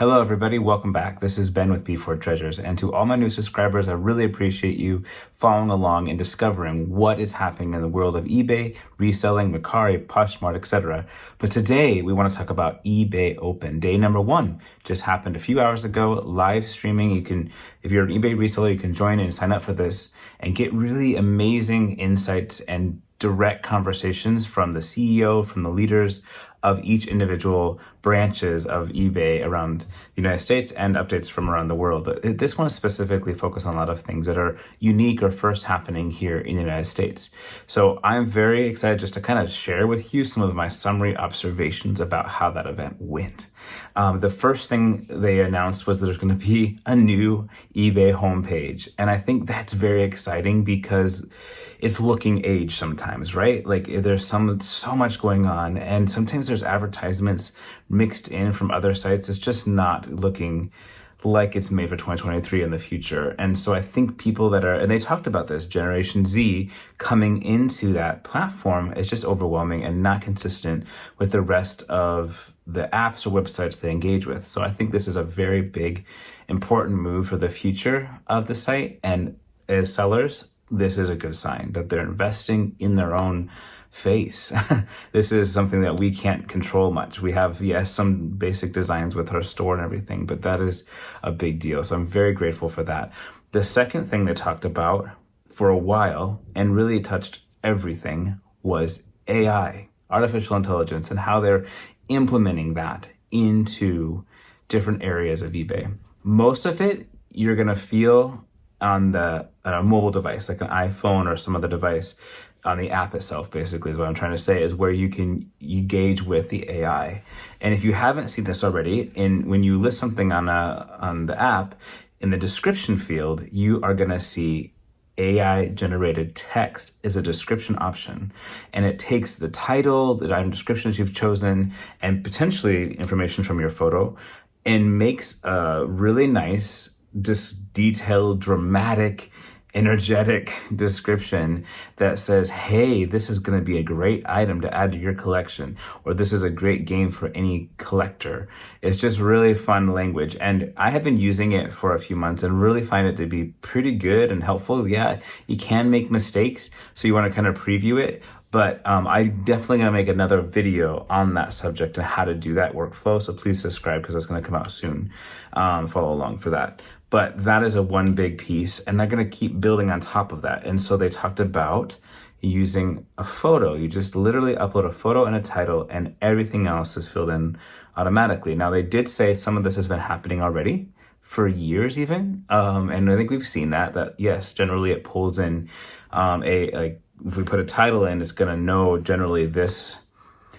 Hello, everybody. Welcome back. This is Ben with B4 Treasures. And to all my new subscribers, I really appreciate you following along and discovering what is happening in the world of eBay, reselling, Mercari, Poshmark, etc. But today we want to talk about eBay Open. Day number 1 just happened a few hours ago, live streaming. You can, if you're an eBay reseller, you can join and sign up for this and get really amazing insights and direct conversations from the CEO, from the leaders of each individual branches of eBay around the United States and updates from around the world. But this one is specifically focused on a lot of things that are unique or first happening here in the United States. So I'm very excited just to kind of share with you some of my summary observations about how that event went. The first thing they announced was that there's going to be a new eBay homepage. And I think that's very exciting because it's looking age sometimes, right? Like there's so much going on, and sometimes there's advertisements mixed in from other sites. It's just not looking like it's made for 2023 in the future. And so I think people that are, and they talked about this, Generation Z coming into that platform is just overwhelming and not consistent with the rest of the apps or websites they engage with. So I think this is a very big, important move for the future of the site. And as sellers, this is a good sign that they're investing in their own face. This is something that we can't control much. We have, yes, some basic designs with our store and everything, but that is a big deal. So I'm very grateful for that. The second thing they talked about for a while and really touched everything was AI, artificial intelligence, and how they're implementing that into different areas of eBay. Most of it you're going to feel on the mobile device, like an iPhone or some other device, on the app itself, basically, is what I'm trying to say, is where you can engage with the AI. And if you haven't seen this already, when you list something on the app, in the description field, you are going to see AI generated text is a description option. And it takes the title, the item descriptions you've chosen, and potentially information from your photo, and makes a really nice, detailed, dramatic, energetic description that says, hey, this is going to be a great item to add to your collection, or this is a great game for any collector. It's just really fun language. And I have been using it for a few months and really find it to be pretty good and helpful. Yeah, you can make mistakes, so you want to kind of preview it. But I'm definitely going to make another video on that subject and how to do that workflow. So please subscribe because it's going to come out soon. Follow along for that. But that is one big piece, and they're going to keep building on top of that. And so they talked about using a photo. You just literally upload a photo and a title, and everything else is filled in automatically. Now, they did say some of this has been happening already for years even. And I think we've seen that yes, generally it pulls in if we put a title in, it's going to know generally this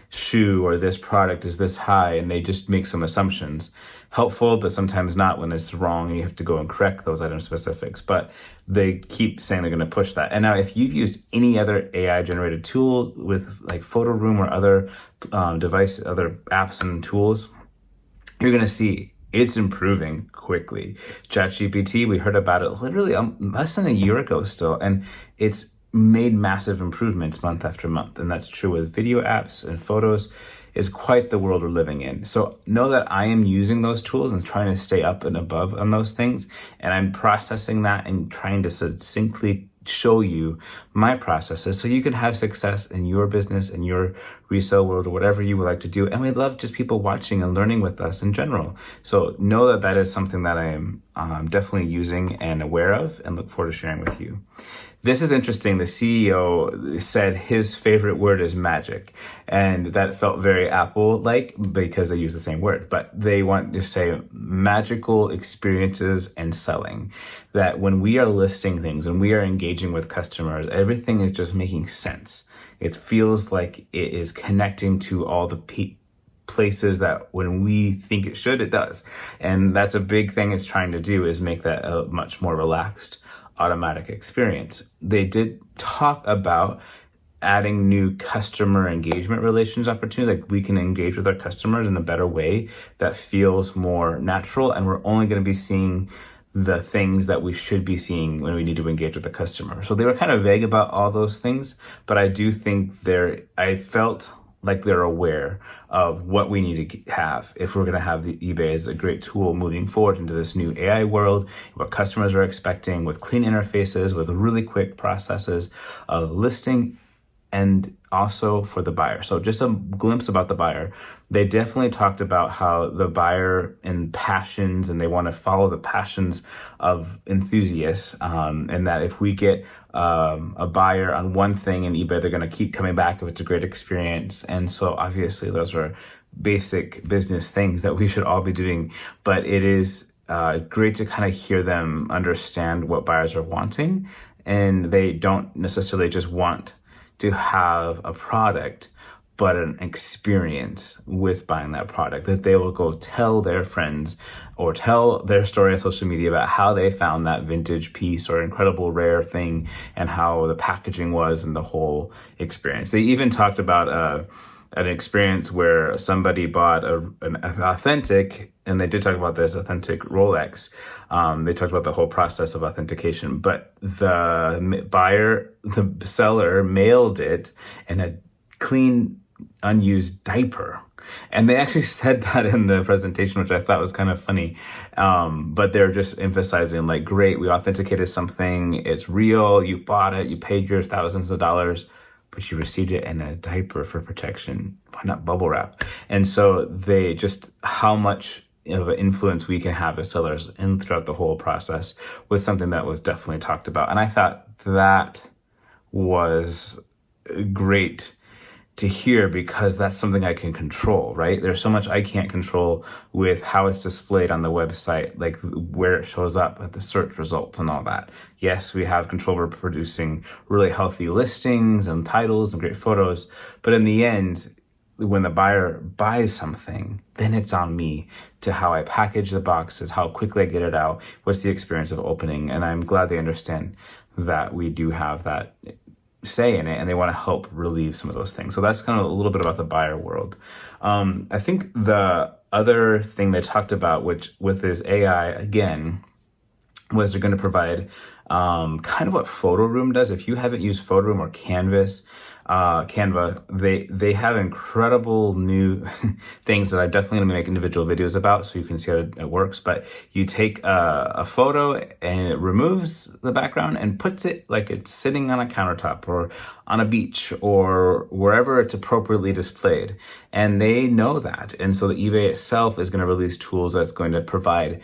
shoe or this product is this high, and they just make some assumptions. Helpful, but sometimes not when it's wrong and you have to go and correct those item specifics. But they keep saying they're going to push that. And now if you've used any other AI generated tool with like Photo Room or other other apps and tools, you're going to see it's improving quickly. ChatGPT, we heard about it literally less than a year ago still, and it's made massive improvements month after month. And that's true with video apps and photos. Is quite the world we're living in. So know that I am using those tools and trying to stay up and above on those things. And I'm processing that and trying to succinctly show you my processes so you can have success in your business and your resale world or whatever you would like to do. And we love just people watching and learning with us in general. So know that that is something that I am definitely using and aware of, and look forward to sharing with you. This is interesting. The CEO said his favorite word is magic, and that felt very Apple-like because they use the same word, but they want to say magical experiences and selling. That when we are listing things, when we are engaging with customers, everything is just making sense. It feels like it is connecting to all the places that when we think it should, it does. And that's a big thing it's trying to do, is make that a much more relaxed, automatic experience. They did talk about adding new customer engagement relations opportunities, like we can engage with our customers in a better way that feels more natural, and we're only going to be seeing the things that we should be seeing when we need to engage with the customer. So they were kind of vague about all those things, but I do think I felt like they're aware of what we need to have if we're going to have the eBay as a great tool moving forward into this new AI world, what customers are expecting with clean interfaces, with really quick processes of listing, and also for the buyer. So just a glimpse about the buyer. They definitely talked about how the buyer and passions, and they want to follow the passions of enthusiasts, and that if we get a buyer on one thing in eBay, they're going to keep coming back if it's a great experience. And so obviously those are basic business things that we should all be doing, but it is great to kind of hear them understand what buyers are wanting, and they don't necessarily just want to have a product, but an experience with buying that product, that they will go tell their friends or tell their story on social media about how they found that vintage piece or incredible rare thing and how the packaging was and the whole experience. They even talked about an experience where somebody bought an authentic, and they did talk about this, authentic Rolex. They talked about the whole process of authentication, but the seller mailed it in a clean, unused diaper. And they actually said that in the presentation, which I thought was kind of funny. But they're just emphasizing, like, great, we authenticated something, it's real, you bought it, you paid your thousands of dollars, but you received it in a diaper for protection. Why not bubble wrap? And so they just, how much of an influence we can have as sellers and throughout the whole process was something that was definitely talked about. And I thought that was great to hear, because that's something I can control, right? There's so much I can't control with how it's displayed on the website, like where it shows up at the search results and all that. Yes, we have control over producing really healthy listings and titles and great photos, but in the end, when the buyer buys something, then it's on me to how I package the boxes, how quickly I get it out, what's the experience of opening. And I'm glad they understand that we do have that say in it, and they want to help relieve some of those things. So that's kind of a little bit about the buyer world. I think the other thing they talked about, which with this AI again, was they're going to provide kind of what Photo Room does. If you haven't used Photo Room or Canva, they have incredible new things that I'm definitely going to make individual videos about, so you can see how it works. But you take a photo and it removes the background and puts it like it's sitting on a countertop or on a beach or wherever it's appropriately displayed. And they know that. And so the eBay itself is going to release tools that's going to provide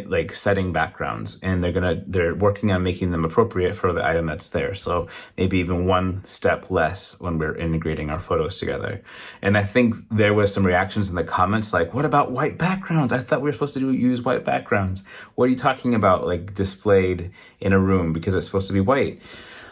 like setting backgrounds, and they're working on making them appropriate for the item that's there. So maybe even one step less when we're integrating our photos together. And I think there was some reactions in the comments like, what about white backgrounds? I thought we were supposed to use white backgrounds. What are you talking about, like displayed in a room because it's supposed to be white?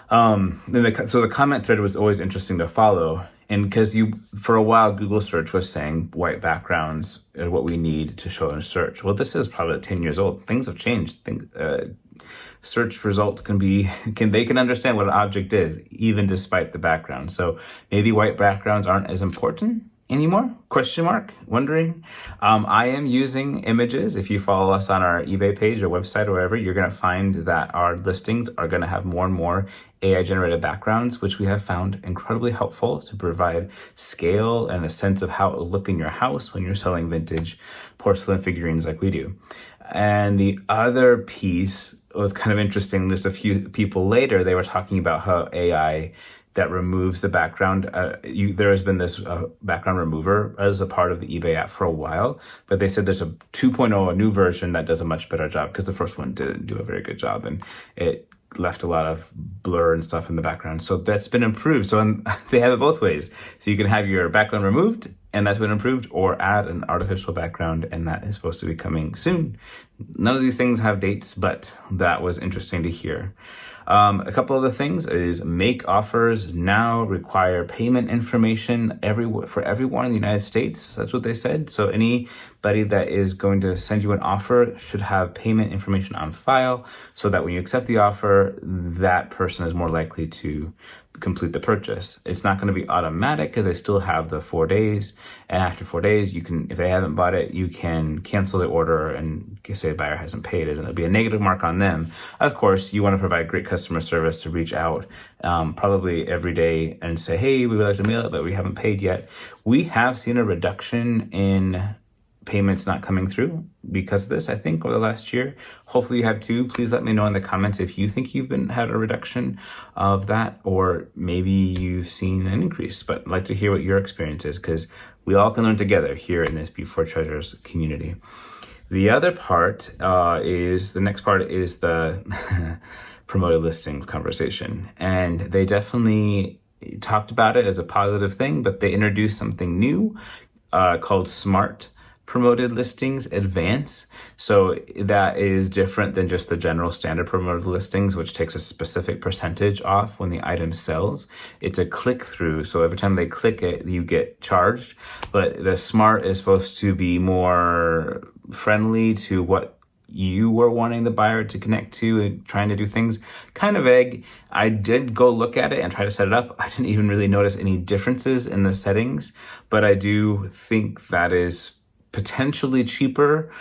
So the comment thread was always interesting to follow. And because for a while, Google search was saying white backgrounds are what we need to show in search. Well, this is probably 10 years old. Things have changed. Search results can understand what an object is, even despite the background. So maybe white backgrounds aren't as important anymore? Question mark? Wondering? I am using images. If you follow us on our eBay page or website or wherever, you're going to find that our listings are going to have more and more AI generated backgrounds, which we have found incredibly helpful to provide scale and a sense of how it will look in your house when you're selling vintage porcelain figurines like we do. And the other piece was kind of interesting. Just a few people later, they were talking about how AI that removes the background. There has been this background remover as a part of the eBay app for a while, but they said there's a 2.0, a new version that does a much better job, because the first one didn't do a very good job and it left a lot of blur and stuff in the background. So that's been improved. So they have it both ways. So you can have your background removed, and that's been improved, or add an artificial background, and that is supposed to be coming soon. None of these things have dates, but that was interesting to hear. A couple other things is make offers now require payment information for everyone in the United States. That's what they said. So anybody that is going to send you an offer should have payment information on file, so that when you accept the offer, that person is more likely to complete the purchase. It's not going to be automatic because they still have the 4 days. And after 4 days, you can, if they haven't bought it, you can cancel the order and say the buyer hasn't paid it, and it'll be a negative mark on them. Of course, you want to provide great customer service to reach out probably every day and say, hey, we would like to mail it, but we haven't paid yet. We have seen a reduction in payments not coming through because of this, I think, over the last year. Hopefully you have too. Please let me know in the comments if you think you've had a reduction of that, or maybe you've seen an increase. But I'd like to hear what your experience is, because we all can learn together here in this Before Treasures community. The other part the next part is the promoted listings conversation. And they definitely talked about it as a positive thing, but they introduced something new called Smart Promoted Listings Advance. So that is different than just the general standard promoted listings, which takes a specific percentage off when the item sells. It's a click through. So every time they click it, you get charged. But the Smart is supposed to be more friendly to what you were wanting the buyer to connect to and trying to do things. Kind of vague. I did go look at it and try to set it up. I didn't even really notice any differences in the settings, but I do think that is potentially cheaper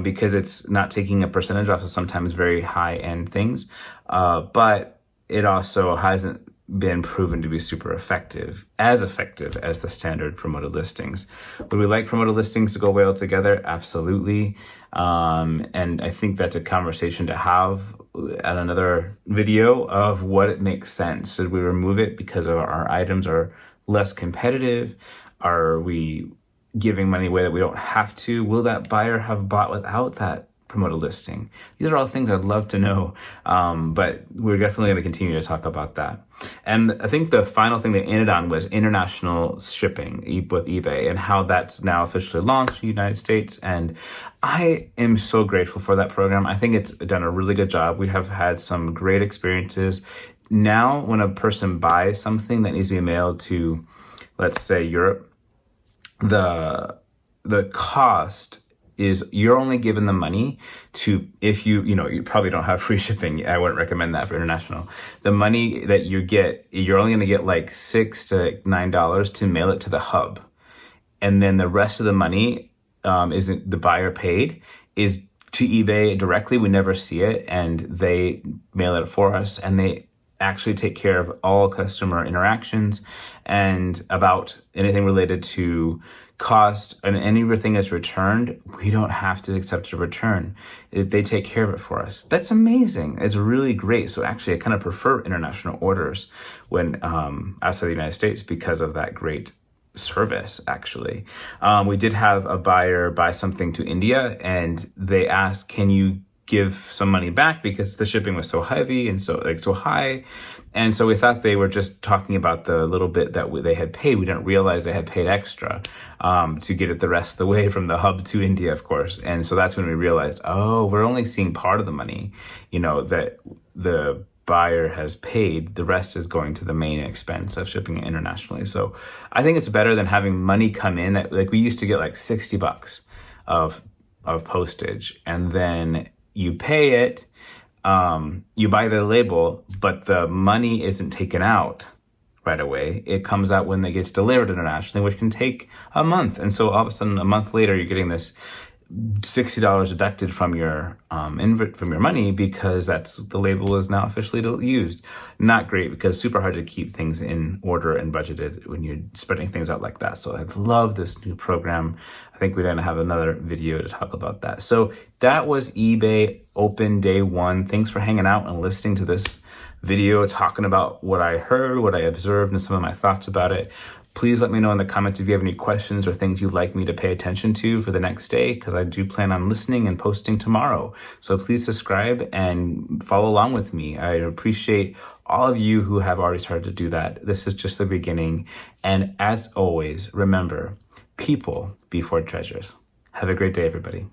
because it's not taking a percentage off of sometimes very high-end things, but it also hasn't been proven to be super effective as the standard promoted listings. Would we like promoted listings to go well together? Absolutely. And I think that's a conversation to have at another video of what it makes sense. Should we remove it because our items are less competitive? Are we giving money away that we don't have to? Will that buyer have bought without that promoted listing? These are all things I'd love to know, but we're definitely going to continue to talk about that. And I think the final thing they ended on was international shipping with eBay and how that's now officially launched in the United States. And I am so grateful for that program. I think it's done a really good job. We have had some great experiences. Now, when a person buys something that needs to be mailed to, let's say, Europe, the cost is you're only given the money to, if you probably don't have free shipping. I wouldn't recommend that for international. The money that you get, you're only going to get like $6 to $9 to mail it to the hub. And then the rest of the money isn't the buyer paid, is to eBay directly. We never see it, and they mail it for us, and they actually take care of all customer interactions and about anything related to cost, and anything that's returned, we don't have to accept a return. They take care of it for us. That's amazing. It's really great. So actually, I kind of prefer international orders when outside the United States because of that great service, actually. We did have a buyer buy something to India, and they asked, can you give some money back because the shipping was so heavy and so high. And so we thought they were just talking about the little bit that they had paid. We didn't realize they had paid extra to get it the rest of the way from the hub to India, of course. And so that's when we realized, oh, we're only seeing part of the money, that the buyer has paid. The rest is going to the main expense of shipping it internationally. So I think it's better than having money come in. Like we used to get like $60 of postage, and then you pay it, you buy the label, but the money isn't taken out right away. It comes out when it gets delivered internationally, which can take a month. And so all of a sudden, a month later, you're getting this $60 deducted from your money because the label is now officially used. Not great, because super hard to keep things in order and budgeted when you're spreading things out like that. So I love this new program. I think we're going to have another video to talk about that. So that was eBay Open Day 1. Thanks for hanging out and listening to this video, talking about what I heard, what I observed, and some of my thoughts about it. Please let me know in the comments if you have any questions or things you'd like me to pay attention to for the next day, because I do plan on listening and posting tomorrow. So please subscribe and follow along with me. I appreciate all of you who have already started to do that. This is just the beginning. And as always, remember, people before treasures. Have a great day, everybody.